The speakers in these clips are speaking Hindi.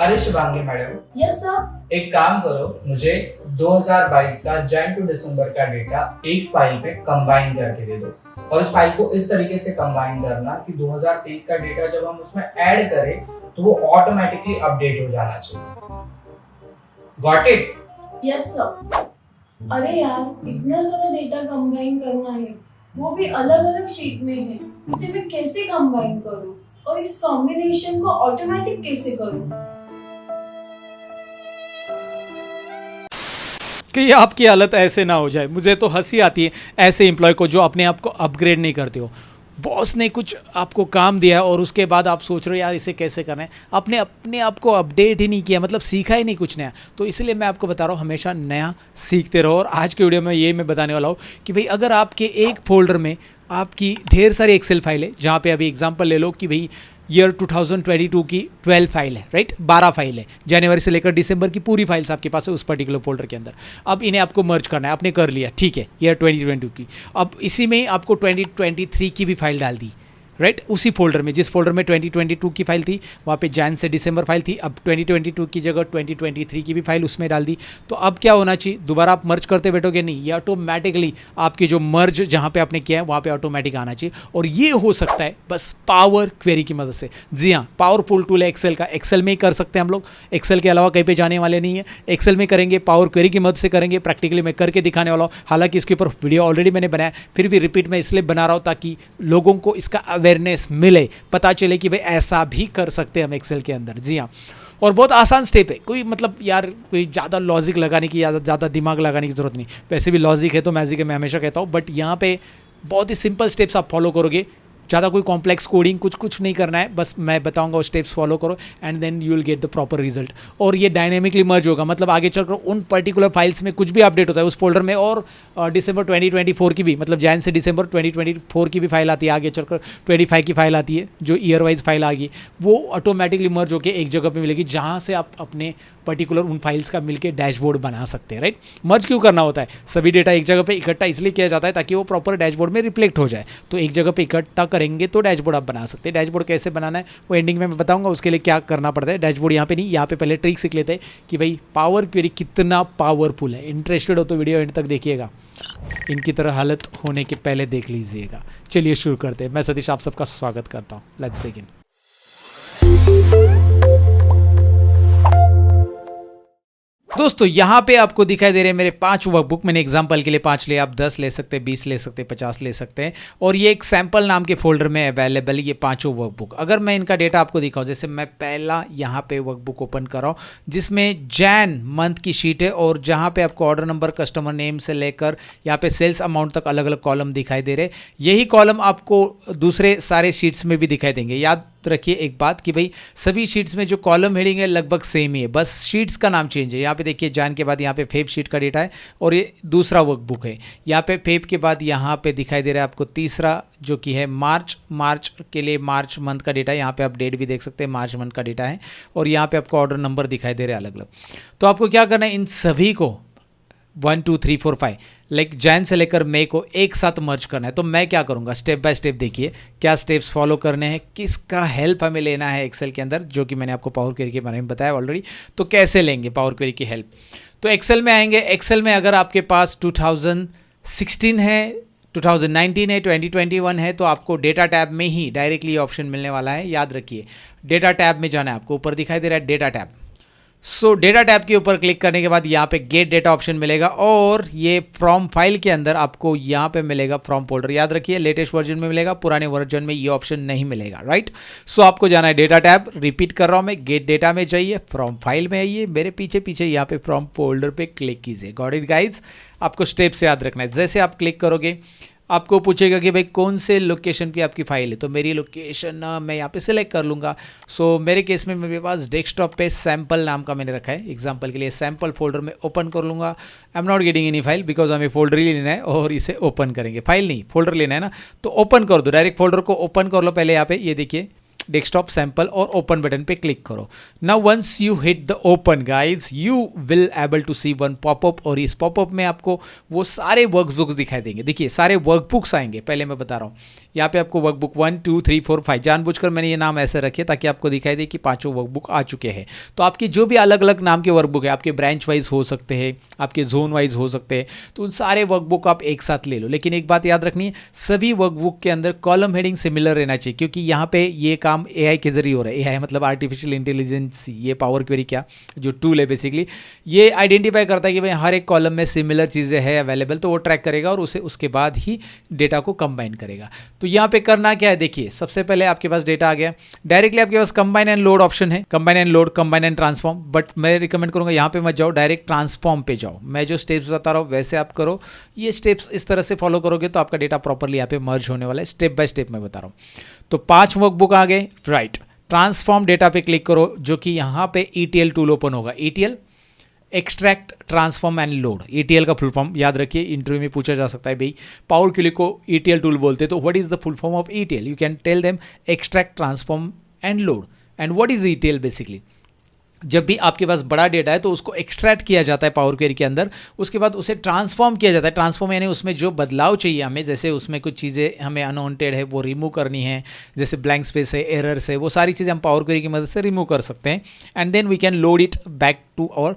अरे शिवांगी मैडम, यस सर। एक काम करो, मुझे 2022 का जन टू दिसंबर का डेटा एक फाइल पे कंबाइन करके दे दो और इस फाइल को इस तरीके से कंबाइन करना कि 2023 का डेटा जब हम उसमें ऐड करें तो वो ऑटोमेटिकली अपडेट हो जाना चाहिए। Got it? Yes sir. अरे यार, इतना सारा डेटा कंबाइन करना है, वो भी अलग अलग शीट में है। इसे मैं कैसे कंबाइन करूँ और इस कॉम्बिनेशन को ऑटोमेटिक कैसे करूँ? कि आपकी हालत ऐसे ना हो जाए। मुझे तो हंसी आती है ऐसे एम्प्लॉय को जो अपने आप को अपग्रेड नहीं करते हो। बॉस ने कुछ आपको काम दिया है और उसके बाद आप सोच रहे हो यार इसे कैसे करना है। आपने अपने आप को अपडेट ही नहीं किया, मतलब सीखा ही नहीं कुछ नया। तो इसलिए मैं आपको बता रहा हूँ हमेशा नया सीखते रहो। और आज के वीडियो में ये मैं बताने वाला हूँ कि भाई अगर आपके एक फोल्डर में आपकी ढेर सारी एक्सेल फाइल है, जहाँ पे अभी एग्जांपल ले लो कि भाई ईयर 2022 की 12 फाइल है, राइट, 12 फाइल है, जनवरी से लेकर दिसंबर की पूरी फाइल्स आपके पास है उस पर्टिकुलर फोल्डर के अंदर। अब इन्हें आपको मर्ज करना है, आपने कर लिया, ठीक है, ईयर 2022 की। अब इसी में आपको 2023 की भी फाइल डाल दी, राइट, उसी फोल्डर में जिस फोल्डर में 2022 की फाइल थी वहाँ पे जैन से दिसंबर फाइल थी। अब 2022 की जगह 2023 की भी फाइल उसमें डाल दी। तो अब क्या होना चाहिए, दोबारा आप मर्ज करते बैठोगे नहीं, ये ऑटोमेटिकली आपकी जो मर्ज जहाँ पे आपने किया है वहाँ पे ऑटोमेटिक आना चाहिए। और ये हो सकता है बस पावर क्वेरी की मदद से। जी हाँ, पावरफुल टूल है एक्सेल का, एक्सेल में ही कर सकते हैं हम लोग, एक्सेल के अलावा कहीं पे जाने वाले नहीं है। एक्सेल में करेंगे, पावर क्वेरी की मदद से करेंगे, प्रैक्टिकली मैं करके दिखाने वाला हूँ। हालांकि इसके ऊपर वीडियो ऑलरेडी मैंने बनाया, फिर भी रिपीट में इसलिए बना रहा हूँ ताकि लोगों को इसका अवेयरनेस मिले, पता चले कि भाई ऐसा भी कर सकते हैं हम एक्सेल के अंदर। जी हाँ, और बहुत आसान स्टेप है, कोई मतलब यार कोई ज़्यादा लॉजिक लगाने की, ज़्यादा दिमाग लगाने की ज़रूरत नहीं। वैसे भी लॉजिक है तो मैजिक है, मैं हमेशा कहता हूँ, बट यहाँ पे बहुत ही सिंपल स्टेप्स आप फॉलो करोगे, ज़्यादा कोई कॉम्प्लेक्स कोडिंग कुछ नहीं करना है, बस मैं बताऊंगा वो स्टेप्स फॉलो करो and then you will get the proper result. और ये डायनेमिकली मर्ज होगा, मतलब आगे चलकर उन पर्टिकुलर फाइल्स में कुछ भी अपडेट होता है उस फोल्डर में, और दिसंबर 2024 की भी, मतलब जैन से दिसंबर 2024 की भी फाइल आती है, आगे चलकर 25 की फाइल आती है जो ईयर वाइज फाइल आ गई, वो ऑटोमेटिकली मर्ज होकर एक जगह पर मिलेगी जहाँ से आप अपने पर्टिकुलर उन फाइल्स का मिलकर डैशबोर्ड बना सकते हैं, राइट। मर्ज क्यों करना होता है, सभी डेटा एक जगह पे इकट्ठा इसलिए किया जाता है ताकि वो प्रॉपर डैशबोर्ड में रिफ्लेक्ट हो जाए। तो एक जगह पे इकट्ठा करेंगे तो डैशबोर्ड आप बना सकते हैं। डैशबोर्ड कैसे बनाना है वो एंडिंग में मैं बताऊंगा, उसके लिए क्या करना पड़ता है। डैशबोर्ड यहाँ पे नहीं, यहाँ पे पहले ट्रिक सीख लेते हैं कि भाई पावर क्वेरी कितना पावरफुल है। इंटरेस्टेड हो तो वीडियो एंड तक देखिएगा, इनकी तरह हालत होने के पहले देख लीजिएगा। चलिए शुरू करते हैं। मैं सतीश आप सबका स्वागत करता हूँ। Let's begin. दोस्तों यहाँ पे आपको दिखाई दे रहे हैं मेरे 5 वर्कबुक। मैंने एग्जांपल के लिए 5 लिए, आप 10 ले सकते हैं, 20 ले सकते हैं, 50 ले सकते हैं। और ये एक सैंपल नाम के फोल्डर में अवेलेबल है ये 5 वर्कबुक। अगर मैं इनका डेटा आपको दिखाऊं, जैसे मैं पहला यहाँ पे वर्कबुक ओपन कर रहा हूँ जिसमें जैन मंथ की शीट है, और जहाँ पे आपको ऑर्डर नंबर, कस्टमर नेम से लेकर यहाँ पे सेल्स अमाउंट तक अलग अलग कॉलम दिखाई दे रहे। यही कॉलम आपको दूसरे सारे शीट्स में भी दिखाई देंगे। याद रखिए एक बात कि भाई सभी शीट्स में जो कॉलम हेडिंग है लगभग सेम ही है, बस शीट्स का नाम चेंज है। यहाँ पे देखिए जैन के बाद यहाँ पे फेब शीट का डेटा है और ये दूसरा वर्कबुक है। यहाँ पे फेब के बाद यहाँ पे दिखाई दे रहा है आपको तीसरा जो कि है मार्च के लिए मार्च मंथ का डेटा है। यहाँ पे आप डेट भी देख सकते हैं, मार्च मंथ का डेटा है। और यहाँ पे आपको ऑर्डर नंबर दिखाई दे रहे हैं अलग अलग। तो आपको क्या करना है, इन सभी को 1 2 3 4 5 लाइक जैन से लेकर मई को एक साथ मर्ज करना है। तो मैं क्या करूंगा, स्टेप बाय स्टेप देखिए क्या स्टेप्स फॉलो करने हैं, किसका हेल्प हमें लेना है एक्सेल के अंदर, जो कि मैंने आपको पावर क्वेरी के बारे में बताया ऑलरेडी। तो कैसे लेंगे पावर क्वेरी की हेल्प, तो एक्सेल में आएंगे। एक्सेल में अगर आपके पास 2016 है, 2019 है, 2021 है, तो आपको डेटा टैब में ही डायरेक्टली ऑप्शन मिलने वाला है। याद रखिए डेटा टैब में जाना है आपको, ऊपर दिखाई दे रहा है डेटा टैब। सो डेटा टैब के ऊपर क्लिक करने के बाद यहाँ पे गेट डेटा ऑप्शन मिलेगा, और ये फ्रॉम फाइल के अंदर आपको यहाँ पे मिलेगा फ्रॉम फोल्डर। याद रखिए लेटेस्ट वर्जन में मिलेगा, पुराने वर्जन में ये ऑप्शन नहीं मिलेगा, राइट। सो आपको जाना है डेटा टैब, रिपीट कर रहा हूँ मैं, गेट डेटा में जाइए, फ्रॉम फाइल में आइए, मेरे पीछे पीछे यहाँ पे फ्रॉम फोल्डर पे क्लिक कीजिए। गॉट इट गाइज, आपको स्टेप से याद रखना है। जैसे आप क्लिक करोगे आपको पूछेगा कि भाई कौन से लोकेशन की आपकी फ़ाइल है, तो मेरी लोकेशन मैं यहाँ पे सिलेक्ट कर लूँगा। सो मेरे केस में मेरे पास डेस्कटॉप पे सैम्पल नाम का मैंने रखा है। एग्जांपल के लिए सैम्पल फोल्डर में ओपन कर लूँगा। I am not getting any file because हमें फोल्डर ही लेना है और इसे ओपन करेंगे, फाइल नहीं फोल्डर लेना है ना। तो ओपन कर दो, डायरेक्ट फोल्डर को ओपन कर लो। पहले यहाँ पे ये देखिए डेस्कटॉप सैंपल और ओपन बटन पे क्लिक करो. Now once you hit the open guys, you will able to see one popup, और इस पॉपअप में आपको वो सारे वर्कबुक्स दिखाई देंगे. देखिए सारे वर्कबुक्स आएंगे. पहले मैं बता रहा हूँ, यहाँ पे आपको वर्कबुक 1 2 3 4 5, जानबूझकर मैंने ये नाम ऐसे रखे ताकि आपको दिखाई दे कि पांचों वर्कबुक आ चुके हैं. तो आपकी जो भी अलग अलग नाम के वर्कबुक है, आपके ब्रांच वाइज हो सकते हैं, आपके जोन वाइज हो सकते हैं, तो उन सारे वर्कबुक आप एक साथ ले लो. लेकिन एक बात याद रखनी है, सभी वर्कबुक के अंदर कॉलम हेडिंग सिमिलर रहना चाहिए, क्योंकि यहाँ पे ये काम एआई के जरिए हो रहा है. एआई मतलब आर्टिफिशियल इंटेलिजेंस. ये पावर क्वेरी क्या जो टूल है बेसिकली, ये आइडेंटिफाई करता है कि भाई हर एक कॉलम में सिमिलर चीज़ें हैं अवेलेबल, तो वो ट्रैक करेगा और उसे उसके बाद ही डेटा को कंबाइन करेगा. तो यहाँ पे करना क्या है, देखिए सबसे पहले आपके पास डेटा आ गया, डायरेक्टली आपके पास कंबाइन एंड लोड ऑप्शन है, combine and load, combine and transform. But मैं रिकमेंड करूँगा यहाँ पे मत जाओ, डायरेक्ट ट्रांसफॉर्म पे जाओ. मैं जो स्टेप्स बता रहा हूँ वैसे आप करो. ये स्टेप्स इस तरह से फॉलो करोगे तो आपका डेटा प्रॉपरली यहाँ पे मर्ज होने वाला है. स्टेप बाय स्टेप मैं बता रहा हूँ. तो 5 वर्कबुक आ गए, राइट. ट्रांसफॉर्म डेटा पे क्लिक करो, जो कि यहाँ पे ETL टूल ओपन होगा. ETL extract transform and load. ETL का फुल फॉर्म याद रखिए, इंटरव्यू में पूछा जा सकता है, भाई पावर क्वेरी को ETL टूल बोलते हैं, तो what is the full form of ETL? You can tell them extract transform and load. And what is ETL basically? जब भी आपके पास बड़ा डेटा है तो उसको एक्सट्रैक्ट किया जाता है पावर क्वेरी के अंदर, उसके बाद उसे ट्रांसफॉर्म किया जाता है. ट्रांसफॉर्म यानी उसमें जो बदलाव चाहिए हमें, जैसे उसमें कुछ चीज़ें हमें अनवांटेड है वो रिमूव करनी है, जैसे ब्लैंक स्पेस है, एरर्स है, वो सारी चीज़ें हम पावर क्वेरी की मदद से रिमूव कर सकते हैं. And then we can load it back to our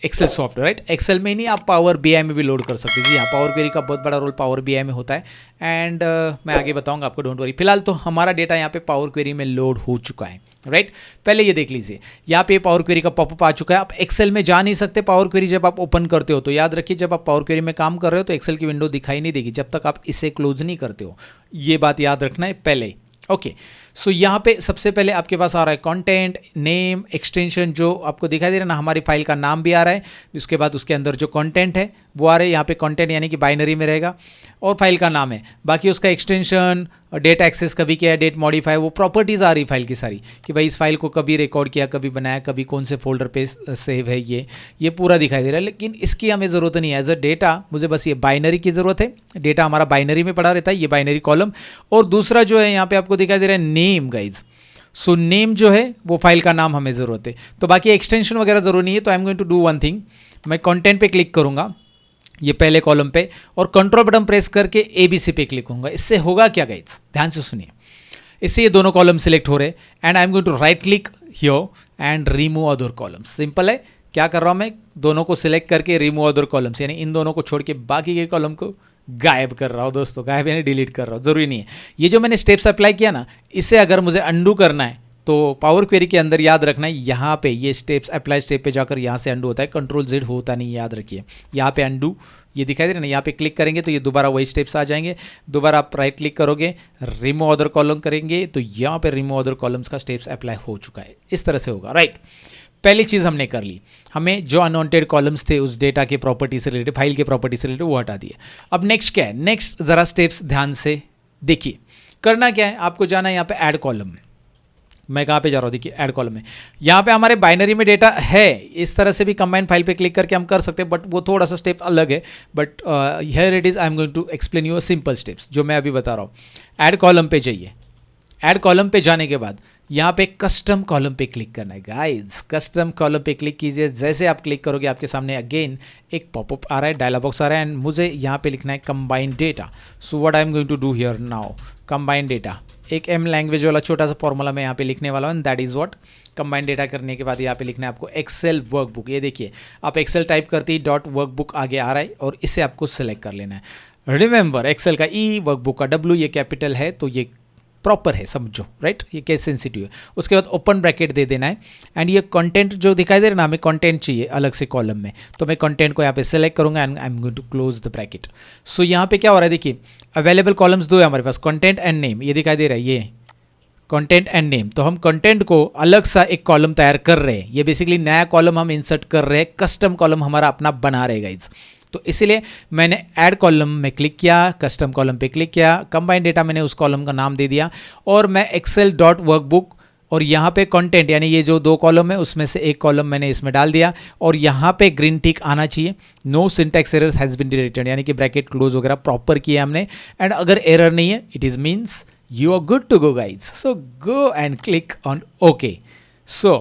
excel software, right. Excel में नहीं, आप पावर BI में भी लोड कर सकते हैं. जी हाँ, पावर क्वेरी का बहुत बड़ा रोल पावर BI में होता है. एंड मैं आगे बताऊंगा आपको, डोंट वरी. फिलहाल तो हमारा डेटा यहाँ पे पावर क्वेरी में लोड हो चुका है, राइट. पहले ये देख लीजिए, यहाँ पे पावर क्वेरी का पॉपअप आ चुका है. आप एक्सेल में जा नहीं सकते पावर क्वेरी जब आप ओपन करते हो, तो याद रखिए जब आप पावर क्वेरी में काम कर रहे हो तो एक्सेल की विंडो दिखाई नहीं देगी जब तक आप इसे क्लोज नहीं करते हो. ये बात याद रखना है पहले. ओके, सो यहाँ पे सबसे पहले आपके पास आ रहा है कंटेंट, नेम, एक्सटेंशन, जो आपको दिखाई दे रहा है ना, हमारी फाइल का नाम भी आ रहा है. उसके बाद उसके अंदर जो कंटेंट है वो आ रहा है. यहाँ पे कंटेंट यानी कि बाइनरी में रहेगा और फाइल का नाम है. बाकी उसका एक्सटेंशन, डेट एक्सेस कभी किया है, डेट मॉडिफाई, वो प्रॉपर्टीज़ आ रही फाइल की सारी, कि भाई इस फाइल को कभी रिकॉर्ड किया, कभी बनाया, कभी कौन से फोल्डर पे सेव है, ये पूरा दिखाई दे रहा है. लेकिन इसकी हमें ज़रूरत नहीं है. एज अ डेटा मुझे बस ये बाइनरी की ज़रूरत है. डेटा हमारा बाइनरी में पड़ा रहता है, ये बाइनरी कॉलम. और दूसरा जो है यहाँ पे आपको दिखाई दे रहा है नेम गाइज. सो नेम जो है वो फाइल का नाम हमें ज़रूरत है. तो बाकी एक्सटेंशन वगैरह ज़रूरी नहीं है. तो I am going to do one thing, मैं कंटेंट पे क्लिक करूँगा ये पहले कॉलम पे, और कंट्रोल बटन प्रेस करके ABC पे क्लिक करूँगा. इससे होगा क्या गाइज, ध्यान से सुनिए. इससे ये दोनों कॉलम सिलेक्ट हो रहे and I am going to right click here and remove other columns. Simple है. क्या कर रहा हूँ मैं, दोनों को सिलेक्ट करके रिमूव अदर कॉलम्स, यानी इन दोनों को छोड़ के बाकी के कॉलम को गायब कर रहा हूँ दोस्तों. गायब यानी डिलीट कर रहा हूँ, ज़रूरी नहीं है. ये जो मैंने स्टेप्स अप्लाई किया ना, इसे अगर मुझे अंडू करना है तो पावर क्वेरी के अंदर याद रखना है, यहाँ पे ये स्टेप्स अप्लाई स्टेप पे जाकर यहाँ से अंडू होता है. कंट्रोल Z होता नहीं, याद रखिए. यहाँ पे अंडू ये दिखाई दे रहा है ना, यहाँ पे क्लिक करेंगे तो ये दोबारा वही स्टेप्स आ जाएंगे. दोबारा आप राइट क्लिक करोगे, रिमूव अदर कॉलम करेंगे तो यहाँ पे रिमूव अदर कॉलम्स का स्टेप्स अप्लाई हो चुका है. इस तरह से होगा, राइट. पहली चीज़ हमने कर ली, हमें जो अनवांटेड कॉलम्स थे उस डेटा के प्रॉपर्टी से रिलेटेड, फाइल के प्रॉपर्टी से रिलेटेड, वो हटा दिए. अब नेक्स्ट क्या है, नेक्स्ट ज़रा स्टेप्स ध्यान से देखिए. करना क्या है, आपको जाना है यहाँ पे ऐड कॉलम. मैं कहाँ पे जा रहा हूँ, देखिए ऐड कॉलम में. यहाँ पे हमारे बाइनरी में डेटा है. इस तरह से भी कंबाइन फाइल पे क्लिक करके हम कर सकते हैं, बट वो थोड़ा सा स्टेप अलग है. But here it is, I am going to explain you simple steps जो मैं अभी बता रहा हूँ. ऐड कॉलम पे जाइए. ऐड कॉलम पे जाने के बाद यहाँ पे कस्टम कॉलम पे क्लिक करना है गाइज. कस्टम कॉलम पे क्लिक कीजिए. जैसे आप क्लिक करोगे आपके सामने अगेन एक पॉपअप आ रहा है, डायलॉग बॉक्स आ रहा है, एंड मुझे यहाँ पे लिखना है combine data. So what I am going to do here now, combine data. एक M लैंग्वेज वाला छोटा सा फॉर्मूला मैं यहाँ पे लिखने वाला हूँ, and that is what. Combine data करने के बाद यहाँ पे लिखना है आपको एक्सेल वर्कबुक. ये देखिए आप एक्सेल टाइप करते ही डॉट वर्कबुक आगे आ रहा है और इसे आपको सेलेक्ट कर लेना है. रिमेंबर एक्सेल का E, वर्कबुक का W, ये कैपिटल है तो ये प्रॉपर है, समझो, राइट. ये केस सेंसिटिव है. उसके बाद ओपन ब्रैकेट दे देना है. एंड ये कंटेंट जो दिखाई दे रहा है ना, हमें कंटेंट चाहिए अलग से कॉलम में, तो मैं कंटेंट को यहाँ पे सेलेक्ट करूँगा and I am going to close the bracket. So यहाँ पे क्या हो रहा है, देखिए अवेलेबल कॉलम्स दो है हमारे पास, कंटेंट एंड नेम. ये दिखाई दे रहा है, ये कंटेंट एंड नेम. तो हम कंटेंट को अलग सा एक कॉलम तैयार कर रहे हैं. ये बेसिकली नया कॉलम हम इंसर्ट कर रहे हैं, कस्टम कॉलम हमारा अपना बना रहे गाइज. तो इसीलिए मैंने ऐड कॉलम में क्लिक किया, कस्टम कॉलम पे क्लिक किया, कंबाइन डेटा मैंने उस कॉलम का नाम दे दिया, और मैं एक्सेल डॉट वर्कबुक और यहाँ पे कंटेंट यानी ये जो दो कॉलम है उसमें से एक कॉलम मैंने इसमें डाल दिया. और यहाँ पे ग्रीन टिक आना चाहिए, no syntax error has been detected, यानी कि ब्रैकेट क्लोज वगैरह प्रॉपर किया हमने. एंड अगर एरर नहीं है, it is means you are good to go guys. So go and click on OK. So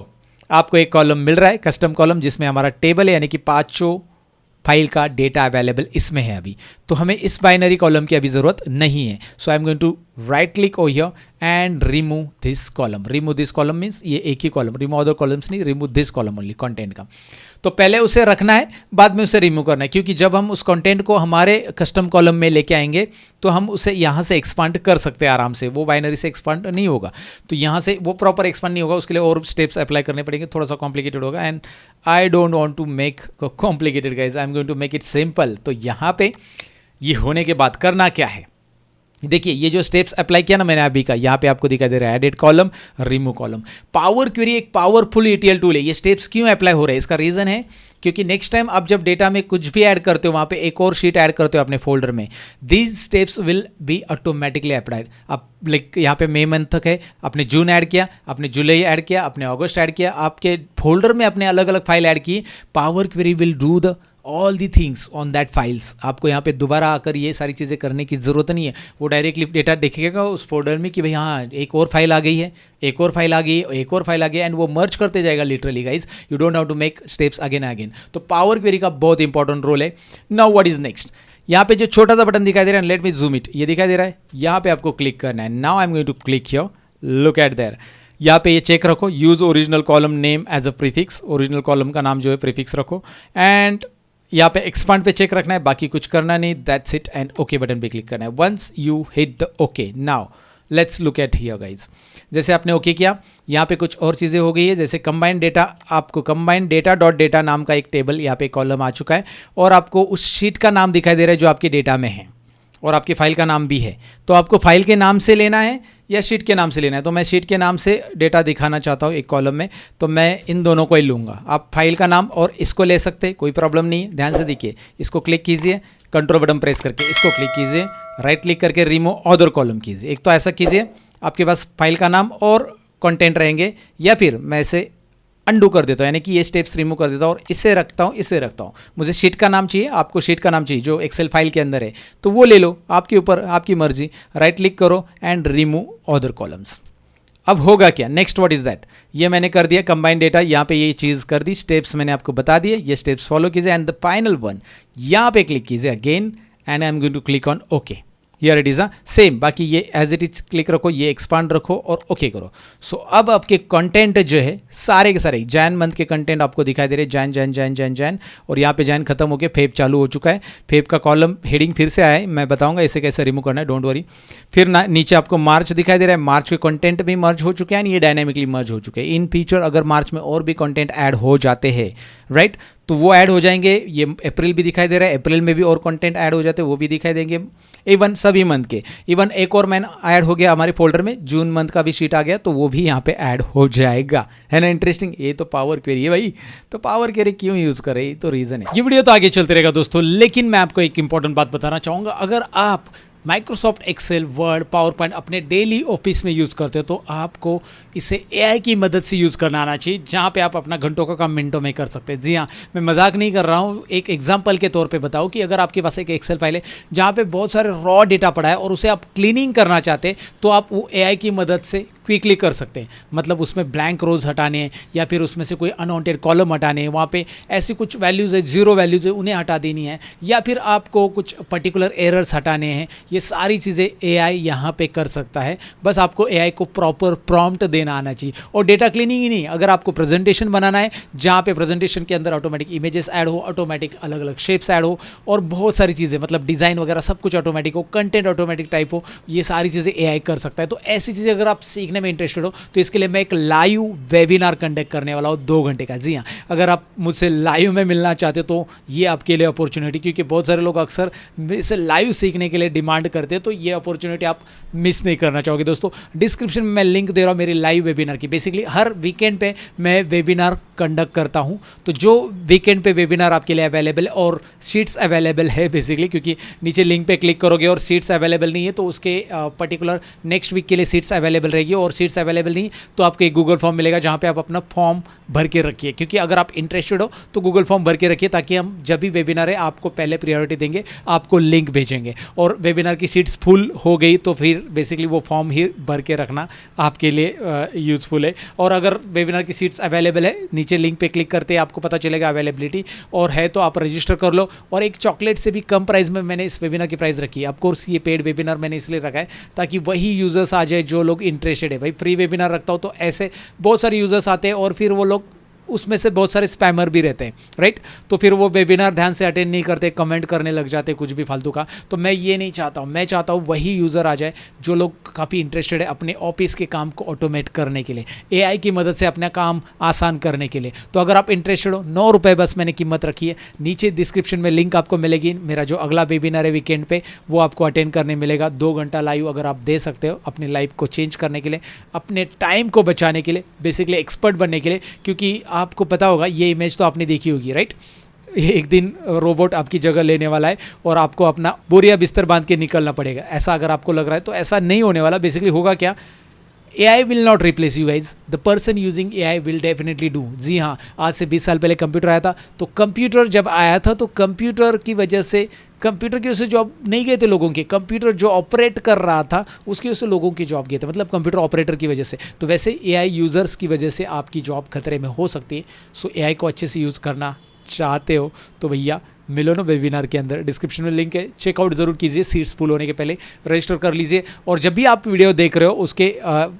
आपको एक कॉलम मिल रहा है, कस्टम कॉलम, जिसमें हमारा टेबल है, यानी कि पांचों फाइल का डेटा अवेलेबल इसमें है अभी। तो हमें इस बाइनरी कॉलम की अभी ज़रूरत नहीं है। So I am going to right click over here and remove this column. Remove this column means ये एक ही कॉलम, रिमूव अदर कॉलम्स नहीं, remove this column only, content का। तो पहले उसे रखना है, बाद में उसे रिमूव करना है, क्योंकि जब हम उस कंटेंट को हमारे कस्टम कॉलम में लेके आएंगे तो हम उसे यहाँ से एक्सपांड कर सकते हैं आराम से, वो बाइनरी से एक्सपांड नहीं होगा। तो यहाँ से वो प्रॉपर एक्सपांड नहीं होगा, उसके लिए और स्टेप्स अप्लाई करने पड़ेंगे, थोड़ा सा कॉम्प्लिकेटेड होगा। And I don't want to make complicated guys, I am going to make it simple. तो यहाँ पे ये होने के बाद करना क्या है, देखिए ये जो स्टेप्स अप्लाई किया ना मैंने अभी का, यहाँ पे आपको दिखाई दे रहा है edit column, remove column. Power query एक पावरफुल ETL टूल है। ये स्टेप्स क्यों अप्लाई हो रहे हैं, इसका रीज़न है क्योंकि नेक्स्ट टाइम आप जब डेटा में कुछ भी ऐड करते हो, वहाँ पे एक और शीट ऐड करते हो अपने फोल्डर में, these steps will be automatically applied. आप लाइक यहाँ पे मई मंथ तक है, आपने जून ऐड किया, आपने जुलाई ऐड किया, आपने अगस्त ऐड किया, आपके फोल्डर में अपने अलग अलग फाइल ऐड की, power query will do the all the things on that files. आपको यहाँ पे दोबारा आकर ये सारी चीज़ें करने की ज़रूरत नहीं है। वो डायरेक्टली डेटा देखेगा उस फोल्डर में कि भाई हाँ एक और फाइल आ गई है, एक और फाइल आ गई, एक और फाइल आ गई, एंड वो मर्ज करते जाएगा literally guys. You don't have to make steps again again. तो पावर क्वेरी का बहुत इंपॉर्टेंट रोल है। नाउ व्हाट इज नेक्स्ट, यहाँ पे जो छोटा सा बटन दिखाई दे रहा है, लेट मी जूम इट, ये दिखाई दे रहा है, यहाँ पे आपको क्लिक करना है। Now I am going to click here, look at there. यहाँ पे ये चेक रखो, use original column name as a prefix, original column का नाम जो है प्रीफिक्स रखो। एंड यहाँ पे एक्सपांड पे चेक रखना है, बाकी कुछ करना नहीं, that's it. And okay button पे क्लिक करना है। Once you hit the okay, now let's look at here guys. जैसे आपने ओके किया, यहाँ पे कुछ और चीज़ें हो गई है, जैसे कंबाइन डेटा, आपको कंबाइन डेटा डॉट डेटा नाम का एक टेबल यहाँ पे कॉलम आ चुका है, और आपको उस शीट का नाम दिखाई दे रहा है जो आपके डेटा में है, और आपकी फाइल का नाम भी है। तो आपको फाइल के नाम से लेना है या शीट के नाम से लेना है। तो मैं शीट के नाम से डेटा दिखाना चाहता हूँ एक कॉलम में, तो मैं इन दोनों को ही लूँगा। आप फाइल का नाम और इसको ले सकते हैं, कोई प्रॉब्लम नहीं है। ध्यान से देखिए, इसको क्लिक कीजिए, कंट्रोल बटन प्रेस करके इसको क्लिक कीजिए, राइट क्लिक करके रिमूव अदर कॉलम कीजिए। एक तो ऐसा कीजिए, आपके पास फाइल का नाम और कंटेंट रहेंगे, या फिर मैं इसे अंडू कर देता हूँ, यानी कि ये स्टेप्स रिमूव कर देता हूँ और इसे रखता हूँ, इसे रखता हूँ। मुझे शीट का नाम चाहिए, आपको शीट का नाम चाहिए जो एक्सेल फाइल के अंदर है, तो वो ले लो, आपके ऊपर, आपकी मर्जी। राइट क्लिक करो एंड रिमूव अदर कॉलम्स। अब होगा क्या, नेक्स्ट व्हाट इज दैट, ये मैंने कर दिया कंबाइन डेटा, यहाँ पे ये चीज़ कर दी, स्टेप्स मैंने आपको बता दिए, ये स्टेप्स फॉलो कीजिए। एंड द फाइनल वन, यहाँ पे क्लिक कीजिए again, and I am going to click on okay. Here it is same, बाकी ये एज इट इज क्लिक रखो, ये एक्सपांड रखो और ओके करो। सो अब आपके कंटेंट जो है सारे के सारे जैन मंथ के कंटेंट आपको दिखाई दे रहे हैं, जैन जैन जैन जैन जैन, और यहाँ पे जैन खत्म हो गया, फेब चालू हो चुका है। फेब का कॉलम हेडिंग फिर से आया है, मैं बताऊंगा इसे कैसे रिमूव करना है, डोंट वरी। फिर नीचे आपको मार्च दिखाई दे रहा है, मार्च के कंटेंट भी मर्ज हो चुके हैं, ये डायनेमिकली मर्ज हो चुके हैं। इन फ्यूचर अगर मार्च में और भी कंटेंट ऐड हो जाते हैं, राइट, तो वो ऐड हो जाएंगे। ये अप्रैल भी दिखाई दे रहा है, अप्रैल में भी और कंटेंट ऐड हो जाते हैं, वो भी दिखाई देंगे। इवन सभी मंथ के, इवन एक और मैन ऐड हो गया हमारे फोल्डर में, जून मंथ का भी शीट आ गया, तो वो भी यहाँ पे ऐड हो जाएगा। है ना इंटरेस्टिंग, ये तो पावर क्वेरी है भाई। तो पावर क्वेरी क्यों यूज़ करें, ये तो रीज़न है। ये वीडियो तो आगे चलते रहेगा दोस्तों, लेकिन मैं आपको एक इंपॉर्टेंट बात बताना चाहूँगा। अगर आप Microsoft Excel, Word, PowerPoint अपने डेली ऑफिस में यूज़ करते हो, तो आपको इसे एआई की मदद से यूज़ करना आना चाहिए, जहाँ पे आप अपना घंटों का काम मिनटों में कर सकते हैं। जी हाँ, मैं मजाक नहीं कर रहा हूँ। एक एग्जांपल के तौर पे बताऊँ कि अगर आपके पास एक एक्सेल फाइल है जहाँ पे बहुत सारे रॉ डेटा पड़ा है और उसे आप क्लीनिंग करना चाहते हैं, तो आप वो एआई की मदद से क्विकली कर सकते हैं। मतलब उसमें ब्लैंक रोज हटाने हैं, या फिर उसमें से कोई अनवांटेड कॉलम हटाने हैं, वहाँ पे ऐसी कुछ वैल्यूज़ है, जीरो वैल्यूज़ है, उन्हें हटा देनी है, या फिर आपको कुछ पर्टिकुलर एरर्स हटाने हैं। ये सारी चीज़ें एआई यहाँ पे कर सकता है। बस आपको एआई को प्रॉपर प्रॉम्प्ट देना आना चाहिए। और डेटा क्लीनिंग ही नहीं, अगर आपको प्रेजेंटेशन बनाना है जहाँ पे प्रेजेंटेशन के अंदर ऑटोमेटिक इमेजेस ऐड हो, ऑटोमेटिक अलग अलग शेप्स ऐड हो, और बहुत सारी चीज़ें, मतलब डिज़ाइन वगैरह सब कुछ ऑटोमेटिक हो, कंटेंट ऑटोमेटिक टाइप हो, ये सारी चीज़ें एआई कर सकता है। तो ऐसी चीज़ें अगर आप सीखने में इंटरेस्टेड हो, तो इसके लिए मैं एक लाइव वेबिनार कंडक्ट करने वाला हूँ 2 घंटे का। जी हाँ, अगर आप मुझसे लाइव में मिलना चाहते हो तो ये आपके लिए अपॉर्चुनिटी, क्योंकि बहुत सारे लोग अक्सर इसे लाइव सीखने के लिए डिमांड करते हैं, तो ये अपॉर्चुनिटी आप मिस नहीं करना चाहोगे। दोस्तों डिस्क्रिप्शन में मैं लिंक दे रहा हूँ मेरी लाइव वेबिनार की। बेसिकली हर वीकेंड पे मैं वेबिनार कंडक्ट करता हूँ, तो जो वीकेंड पे वेबिनार आपके लिए अवेलेबल है, और सीट्स अवेलेबल है बेसिकली, क्योंकि नीचे लिंक पे क्लिक करोगे और सीट्स अवेलेबल नहीं है, तो उसके पर्टिकुलर नेक्स्ट वीक के लिए सीट्स अवेलेबल रहेगी, हो और सीट्स अवेलेबल नहीं, तो आपको एक गूगल फॉर्म मिलेगा जहाँ पे आप अपना फॉर्म भर के रखिए, क्योंकि अगर आप इंटरेस्टेड हो तो गूगल फॉर्म भर के रखिए, ताकि हम जब भी वेबिनार है आपको पहले प्रायोरिटी देंगे, आपको लिंक भेजेंगे। और वेबिनार की सीट्स फुल हो गई तो फिर बेसिकली वो फॉर्म ही भर के रखना आपके लिए यूज़फुल है। और अगर वेबिनार की सीट्स अवेलेबल है, नीचे लिंक पे क्लिक करते हैं आपको पता चलेगा अवेलेबिलिटी, और है तो आप रजिस्टर कर लो। और एक चॉकलेट से भी कम प्राइस में मैंने इस वेबिनार की प्राइस रखी है। ऑफकोर्स ये पेड वेबिनार मैंने इसलिए रखा है ताकि वही यूज़र्स आ जाए जो लोग इंटरेस्टेड है। भाई फ्री वेबिनार रखता हूँ तो ऐसे बहुत सारे यूज़र्स आते हैं और फिर वो लोग उसमें से बहुत सारे स्पैमर भी रहते हैं, राइट। तो फिर वो वेबिनार ध्यान से अटेंड नहीं करते, कमेंट करने लग जाते कुछ भी फालतू का। तो मैं ये नहीं चाहता हूँ, मैं चाहता हूँ वही यूज़र आ जाए जो लोग काफ़ी इंटरेस्टेड है अपने ऑफिस के काम को ऑटोमेट करने के लिए, एआई की मदद से अपना काम आसान करने के लिए। तो अगर आप इंटरेस्टेड हो, 9 रुपये बस मैंने कीमत रखी है। नीचे डिस्क्रिप्शन में लिंक आपको मिलेगी। मेरा जो अगला वेबिनार है वीकेंड पे, वो आपको अटेंड करने मिलेगा। 2 घंटा लाइव अगर आप दे सकते हो अपनी लाइफ को चेंज करने के लिए, अपने टाइम को बचाने के लिए, बेसिकली एक्सपर्ट बनने के लिए। क्योंकि आपको पता होगा, ये इमेज तो आपने देखी होगी, राइट। एक दिन रोबोट आपकी जगह लेने वाला है और आपको अपना बोरिया बिस्तर बांध के निकलना पड़ेगा, ऐसा अगर आपको लग रहा है तो ऐसा नहीं होने वाला। बेसिकली होगा क्या, AI will not replace you guys, the person using AI will definitely do। जी हाँ, आज से 20 साल पहले कंप्यूटर आया था, तो कंप्यूटर जब आया था तो कंप्यूटर की वजह से जॉब नहीं गए थे लोगों के, कंप्यूटर जो ऑपरेट कर रहा था उसकी वजह से लोगों की जॉब गए थे, मतलब कंप्यूटर ऑपरेटर की वजह से। तो वैसे AI यूज़र्स की वजह से आपकी जॉब खतरे में हो सकती है। सो AI को अच्छे से यूज़ करना चाहते हो तो भैया मिलो ना वेबिनार के अंदर, डिस्क्रिप्शन में लिंक है, चेकआउट ज़रूर कीजिए। सीट्स फुल होने के पहले रजिस्टर कर लीजिए। और जब भी आप वीडियो देख रहे हो उसके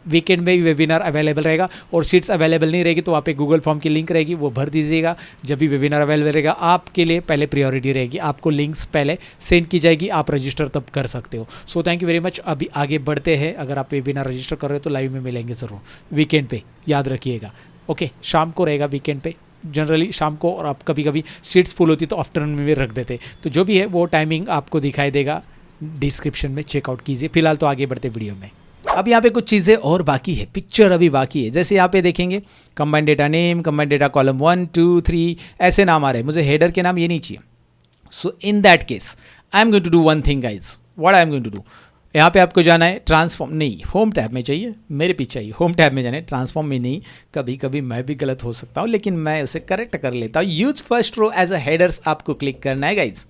वीकेंड में भी वेबिनार अवेलेबल रहेगा, और सीट्स अवेलेबल नहीं रहेगी तो वहाँ पे गूगल फॉर्म की लिंक रहेगी, वो भर दीजिएगा। जब भी वेबिनार अवेलेबल रहेगा आपके लिए पहले प्रायोरिटी रहेगी, आपको लिंक्स पहले सेंड की जाएगी, आप रजिस्टर तब कर सकते हो। So thank you very much. अभी आगे बढ़ते हैं। अगर आप वेबिनार रजिस्टर कर रहे हो तो लाइव में मिलेंगे ज़रूर वीकेंड पे, याद रखिएगा। ओके, शाम को रहेगा वीकेंड पे, जनरली शाम को, और आप कभी कभी सीट्स फुल होती तो आफ्टरनून में भी रख देते। तो जो भी है वो टाइमिंग आपको दिखाई देगा, डिस्क्रिप्शन में चेकआउट कीजिए। फिलहाल तो आगे बढ़ते वीडियो में। अब यहाँ पे कुछ चीज़ें और बाकी है, पिक्चर अभी बाकी है। जैसे यहाँ पे देखेंगे combined data name, combined data column 1 2 3 ऐसे नाम आ रहे हैं, मुझे हेडर के नाम ये नहीं चाहिए। So in that case I am going to do one thing guys, what I am going to do, यहाँ पे आपको जाना है ट्रांसफॉर्म, नहीं होम टैब में चाहिए, मेरे पीछे चाहिए, होम टैब में जाना है, ट्रांसफॉर्म में नहीं। कभी कभी मैं भी गलत हो सकता हूँ लेकिन मैं उसे करेक्ट कर लेता हूँ। Use first row as a headers आपको क्लिक करना है गाइज।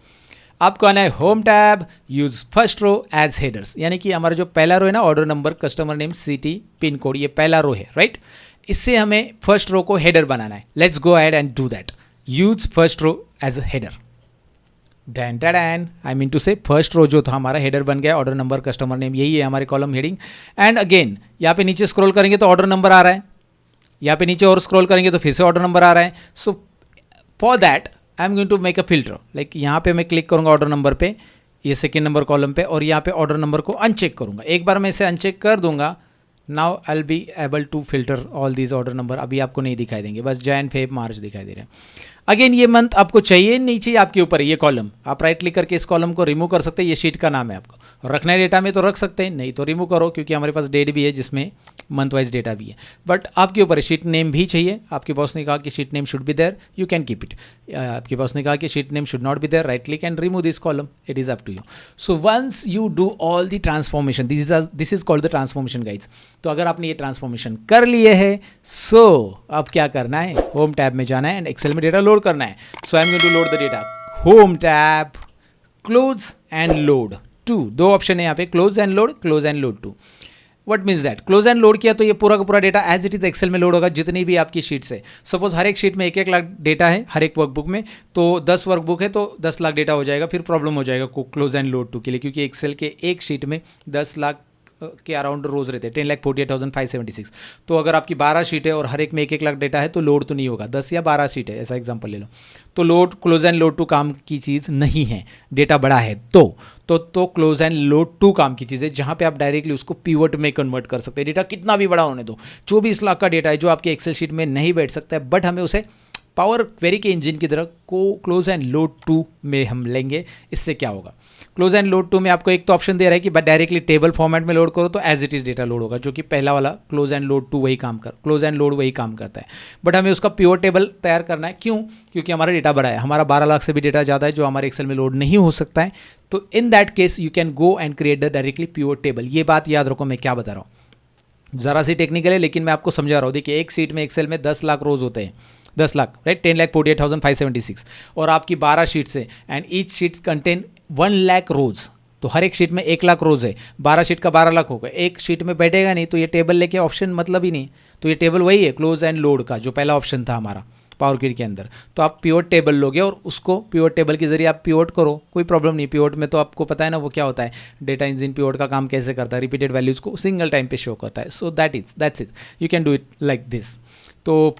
आपको आना है home tab, use first row as headers, यानी कि हमारा जो पहला रो है ना, order number, customer name, city, pin code, ये पहला रो है, राइट। इससे हमें फर्स्ट रो को हेडर बनाना है। Let's go ahead and do that. Use first row as a header, डैन डैन, I mean to say first row जो था हमारा हेडर बन गया, ऑर्डर नंबर, कस्टमर नेम, यही है हमारे कॉलम हेडिंग। एंड अगेन यहाँ पे नीचे स्क्रॉल करेंगे तो ऑर्डर नंबर आ रहा है, यहाँ पे नीचे और स्क्रॉल करेंगे तो फिर से ऑर्डर नंबर आ रहा है। So for that I am going to make a filter, like यहाँ पे मैं क्लिक करूँगा ऑर्डर नंबर पे, ये सेकेंड नंबर कॉलम पे, और यहाँ पे ऑर्डर नंबर को अनचेक करूँगा। एक बार मैं इसे अनचेक कर दूंगा, now I will be able to filter all these order number. अभी आपको नहीं दिखाई देंगे, बस जैन, फेब, मार्च दिखाई दे रहे हैं। अगेन ये मंथ आपको चाहिए नहीं चाहिए आपके ऊपर है, ये कॉलम आप राइट क्लिक करके इस कॉलम को रिमूव कर सकते हैं। ये शीट का नाम है, आपको रखना है डेटा में तो रख सकते हैं, नहीं तो रिमूव करो, क्योंकि हमारे पास डेट भी है जिसमें मंथ वाइज डेटा भी है। बट आपके ऊपर शीट नेम भी चाहिए। आपके बॉस ने कहा कि sheet name should be there, you can keep it. आपके बॉस ने कहा कि sheet name should not be there, right click and remove this column, it is up to you. So once you do all the transformation, this is called the transformation guides. तो अगर आपने ये ट्रांसफॉर्मेशन कर लिए है, सो अब क्या करना है, होम टैब में जाना है एंड एक्सेल में डेटा लोड करना है। So I am going to load the data, home tab, close and load to, दो ऑप्शन है यहाँ पे, close and load, close and load to. What means that, close and load किया तो ये पूरा का पूरा data as it is excel में लोड होगा, जितनी भी आपकी शीट्स है। सपोज हर एक शीट में 1-1 लाख डेटा है, हर एक वर्कबुक में, तो 10 वर्कबुक है तो 10 लाख डेटा हो जाएगा। फिर प्रॉब्लम हो जाएगा क्लोज एंड लोड टू के लिए, क्योंकि एक्सेल के एक शीट में 10 लाख के अराउंड रोज रहते हैं, 10,48,576। तो अगर आपकी 12 शीट है और हर एक में 1-1 लाख डेटा है तो लोड तो नहीं होगा। 10 या 12 शीट है, ऐसा एग्जांपल ले लो, तो load, close and load to काम की चीज़ नहीं है। डेटा बड़ा है तो क्लोज एंड लोड टू काम की चीज़ है, जहाँ पे आप डायरेक्टली उसको पिवट में कन्वर्ट कर सकते हैं। डेटा कितना भी बड़ा होने दो, 24 लाख का डेटा है जो आपकी एक्सेल शीट में नहीं बैठ सकता है, बट हमें उसे पावर क्वेरी के इंजन की तरह को क्लोज एंड लोड टू में हम लेंगे। इससे क्या होगा, क्लोज एंड लोड टू में आपको एक तो ऑप्शन दे रहा है कि डायरेक्टली टेबल फॉर्मेट में लोड करो तो as it is data load होगा, जो कि पहला वाला क्लोज एंड लोड टू वही काम क्लोज एंड लोड वही काम करता है। बट हमें उसका प्योर टेबल तैयार करना है, क्यों? क्योंकि हमारा डेटा बड़ा है, हमारा 12 लाख से भी डेटा ज़्यादा है जो हमारे एक्सेल में लोड नहीं हो सकता है। तो इन that case you can go and create the directly pure table. ये बात याद रखो मैं क्या बता रहा हूँ। ज़रा सी टेक्निकल है लेकिन मैं आपको समझा रहा हूँ। देखिए एक शीट में एक्सेल में 10 लाख रोज होते हैं, 10 लाख राइट, 10,48,576 और आपकी 12 शीट्स है and each sheet contain 1 lakh rows. तो हर एक शीट में 1 लाख रोज है, 12 शीट का 12 लाख होगा। एक शीट में बैठेगा नहीं तो ये टेबल लेके ऑप्शन मतलब ही नहीं। तो ये टेबल वही है क्लोज एंड लोड का जो पहला ऑप्शन था हमारा पावर क्वेरी के अंदर। तो आप पिवट टेबल लोगे और उसको पिवट टेबल के जरिए आप पिवट करो, कोई प्रॉब्लम नहीं। पिवट में तो आपको पता है ना वो क्या होता है, डेटा इंजन पिवट का काम कैसे करता है, रिपीटेड वैल्यूज को सिंगल टाइम पे शो करता है। So that's it, you can do it like this. तो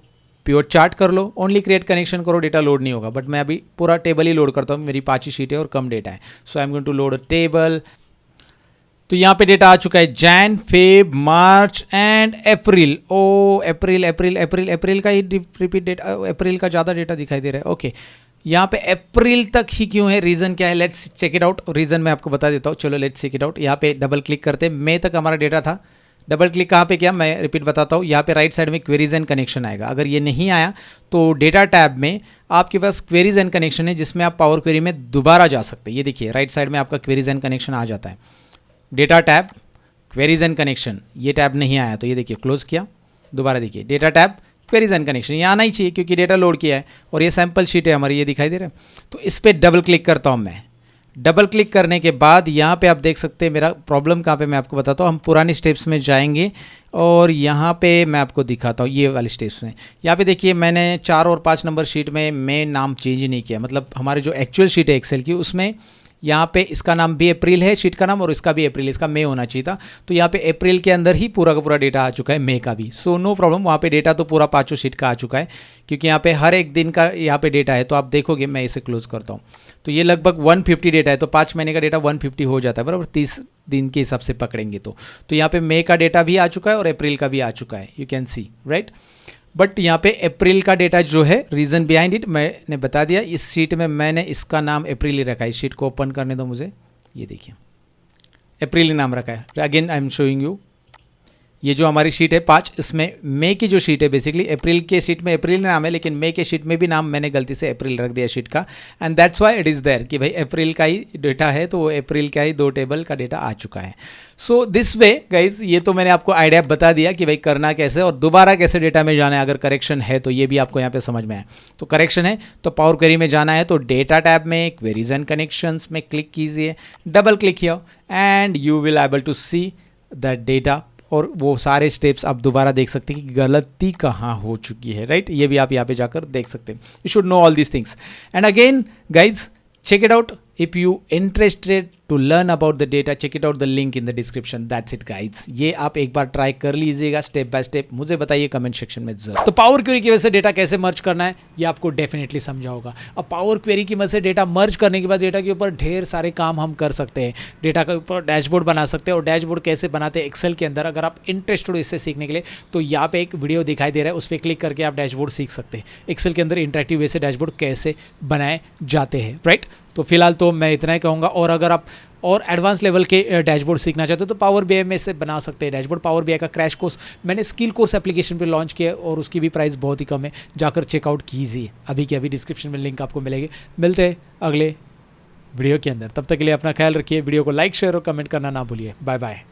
पिवट चार्ट कर लो, ओनली क्रिएट कनेक्शन करो, डेटा लोड नहीं होगा। बट मैं अभी पूरा टेबल ही लोड करता हूँ, मेरी 5 ही शीट है और कम डेटा है। So I am going to load a table. तो यहाँ पे डेटा आ चुका है Jan, Feb, March and April. ओ अप्रैल का ही रिपीट डेटा, अप्रैल का ज़्यादा डेटा दिखाई दे रहा है। ओके यहाँ पे अप्रैल तक ही क्यों है, रीज़न क्या है, let's check it out. Reason मैं आपको बता देता हूँ, चलो लेट्स चेक इट आउट। यहाँ पे डबल क्लिक करते हैं, मई तक हमारा डेटा था। डबल क्लिक कहाँ पे किया मैं रिपीट बताता हूँ। यहाँ पे राइट साइड में क्वेरीज एंड कनेक्शन आएगा। अगर ये नहीं आया तो डेटा टैब में आपके पास क्वेरीज एंड कनेक्शन है जिसमें आप पावर क्वेरी में दोबारा जा सकते हैं। ये देखिए राइट साइड में आपका क्वेरीज एंड कनेक्शन आ जाता है। Data tab, queries and connection, ये टैब नहीं आया तो ये देखिए क्लोज किया, दोबारा देखिए data tab, queries and connection, ये आना ही चाहिए क्योंकि डेटा लोड किया है और ये सैम्पल शीट है हमारी, ये दिखाई दे रहा है। तो इस पर डबल क्लिक करता हूँ मैं। डबल क्लिक करने के बाद यहाँ पे आप देख सकते हैं मेरा प्रॉब्लम कहाँ पे मैं आपको बताता हूँ। हम पुराने स्टेप्स में जाएंगे और यहाँ पे मैं आपको दिखाता हूँ ये वाले स्टेप्स में। यहाँ पे देखिए मैंने 4 और 5 नंबर शीट में मैं नाम चेंज नहीं किया, मतलब हमारे जो एक्चुअल शीट है एक्सेल की उसमें यहाँ पे इसका नाम भी अप्रैल है शीट का नाम और इसका भी अप्रैल, इसका मई होना चाहिए था। तो यहाँ पे अप्रैल के अंदर ही पूरा का पूरा डेटा आ चुका है, मई का भी। सो नो प्रॉब्लम, वहाँ पे डेटा तो पूरा 5 शीट का आ चुका है क्योंकि यहाँ पे हर एक दिन का यहाँ पे डेटा है। तो आप देखोगे मैं इसे क्लोज करता हूँ तो ये लगभग 150 डेटा है। तो 5 महीने का डेटा 150 हो जाता है बराबर, 30 दिन के हिसाब से पकड़ेंगे तो यहाँ पे मई का डेटा भी आ चुका है और अप्रैल का भी आ चुका है, you can see right. But यहाँ पे अप्रैल का डेटा जो है, रीज़न बिहाइंड इट मैंने बता दिया। इस शीट में मैंने इसका नाम अप्रैल ही रखा है। इस शीट को ओपन करने दो मुझे, ये देखिए अप्रैल ही नाम रखा है। Again I am showing you, ये जो हमारी शीट है 5, इसमें मई की जो शीट है बेसिकली अप्रैल के शीट में अप्रैल नाम है लेकिन मई के शीट में भी नाम मैंने गलती से अप्रैल रख दिया शीट का, and that's why it is there कि भाई अप्रैल का ही डेटा है तो वो अप्रैल का ही 2 टेबल का डेटा आ चुका है। सो दिस वे गाइज, ये तो मैंने आपको आइडिया बता दिया कि भाई करना कैसे और दोबारा कैसे डेटा में जाना है। अगर करेक्शन है तो ये भी आपको यहाँ पे समझ में आया। तो करेक्शन है तो पावर क्वेरी में जाना है तो डेटा टैब में क्वेरीज एंड कनेक्शंस में क्लिक कीजिए, डबल क्लिक किया and you will able to see the data और वो सारे स्टेप्स आप दोबारा देख सकते हैं कि गलती कहाँ हो चुकी है राइट। ये भी आप यहाँ पे जाकर देख सकते हैं। You should know all these things and again guys check it out if you interested to learn about the data, check it out the link in the description. That's it guys, ये आप एक बार ट्राई कर लीजिएगा स्टेप बाय स्टेप, मुझे बताइए कमेंट सेक्शन में जरूर। तो पावर क्वेरी की वजह से डेटा कैसे मर्ज करना है ये आपको डेफिनेटली समझा होगा। अब पावर क्वेरी की मदद से डेटा मर्ज करने के बाद डेटा के ऊपर ढेर सारे काम हम कर सकते हैं। डेटा के ऊपर डैशबोर्ड बना सकते हैं और डैशबोर्ड कैसे बनाते हैं एक्सेल के अंदर, अगर आप इंटरेस्टेड हो इससे सीखने के लिए तो यहाँ पे एक वीडियो दिखाई दे रहा है, उस पर क्लिक करके आप डैशबोर्ड सीख सकते हैं। एक्सेल के अंदर इंटरेक्टिव वे से डैशबोर्ड कैसे बनाए जाते हैं राइट। तो फिलहाल तो मैं इतना ही कहूँगा, और अगर आप और एडवांस लेवल के डैशबोर्ड सीखना चाहते हो तो पावर बीआई में से बना सकते हैं डैशबोर्ड। पावर बीआई का क्रैश कोर्स मैंने स्किल कोर्स एप्लीकेशन पे लॉन्च किया और उसकी भी प्राइस बहुत ही कम है, जाकर चेकआउट कीजिए अभी के अभी, डिस्क्रिप्शन में लिंक आपको मिलेगी। मिलते हैं अगले वीडियो के अंदर, तब तक के लिए अपना ख्याल रखिए। वीडियो को लाइक शेयर और कमेंट करना ना भूलिए। Bye bye.